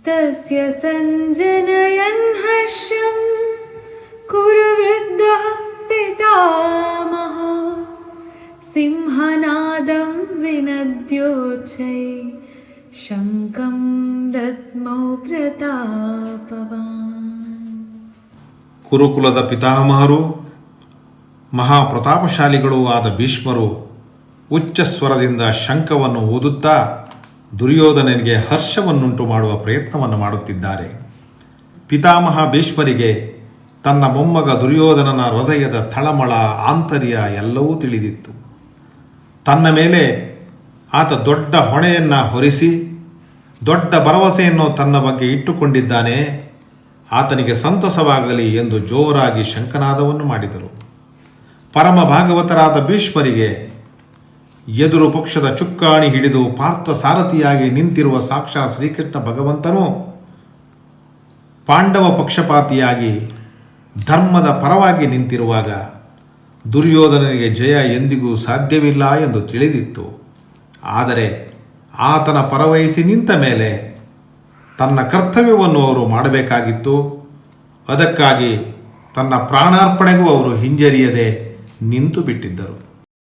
ತಸ್ಯ ಸಂಜನಯನ್ ಹರ್ಷಂ ಕುರು ವೃದ್ಧಃ ಪಿತಾಮಹ ಸಿಂಹನಾದಂ ವಿನದ್ಯೋಚ್ಚೈ ಶಂಕಂ ದದ್ಮೌ ಪ್ರತಾಪವಾನ್. ಕುರುಕುಲದ ಪಿತಾಮಹರು ಮಹಾಪ್ರತಾಪಶಾಲಿಗಳೂ ಆದ ಭೀಷ್ಮರು ಉಚ್ಚ ಸ್ವರದಿಂದ ಶಂಖವನ್ನು ಊದುತ್ತಾ ದುರ್ಯೋಧನನಿಗೆ ಹರ್ಷವನ್ನುಂಟು ಮಾಡುವ ಪ್ರಯತ್ನವನ್ನು ಮಾಡುತ್ತಿದ್ದಾರೆ. ಪಿತಾಮಹ ಭೀಷ್ಮರಿಗೆ ತನ್ನ ಮೊಮ್ಮಗ ದುರ್ಯೋಧನನ ಹೃದಯದ ತಳಮಳ ಆಂತರ್ಯ ಎಲ್ಲವೂ ತಿಳಿದಿತ್ತು. ತನ್ನ ಮೇಲೆ ಆತ ದೊಡ್ಡ ಹೊಣೆಯನ್ನು ಹೊರಿಸಿ ದೊಡ್ಡ ಭರವಸೆಯನ್ನು ತನ್ನ ಬಗ್ಗೆ ಇಟ್ಟುಕೊಂಡಿದ್ದಾನೆ, ಆತನಿಗೆ ಸಂತಸವಾಗಲಿ ಎಂದು ಜೋರಾಗಿ ಶಂಖನಾದವನ್ನು ಮಾಡಿದರು. ಪರಮ ಭಾಗವತರಾದ ಭೀಷ್ಮರಿಗೆ ಎದುರು ಪಕ್ಷದ ಚುಕ್ಕಾಣಿ ಹಿಡಿದು ಪಾರ್ಥ ಸಾರಥಿಯಾಗಿ ನಿಂತಿರುವ ಸಾಕ್ಷಾತ್ ಶ್ರೀಕೃಷ್ಣ ಭಗವಂತನು ಪಾಂಡವ ಪಕ್ಷಪಾತಿಯಾಗಿ ಧರ್ಮದ ಪರವಾಗಿ ನಿಂತಿರುವಾಗ ದುರ್ಯೋಧನನಿಗೆ ಜಯ ಎಂದಿಗೂ ಸಾಧ್ಯವಿಲ್ಲ ಎಂದು ತಿಳಿದಿತ್ತು. ಆದರೆ ಆತನ ಪರವಹಿಸಿ ನಿಂತ ಮೇಲೆ ತನ್ನ ಕರ್ತವ್ಯವನ್ನು ಅವರು ಮಾಡಬೇಕಾಗಿತ್ತು. ಅದಕ್ಕಾಗಿ ತನ್ನ ಪ್ರಾಣಾರ್ಪಣೆಗೂ ಅವರು ಹಿಂಜರಿಯದೆ ನಿಂತು ಬಿಟ್ಟಿದ್ದರು.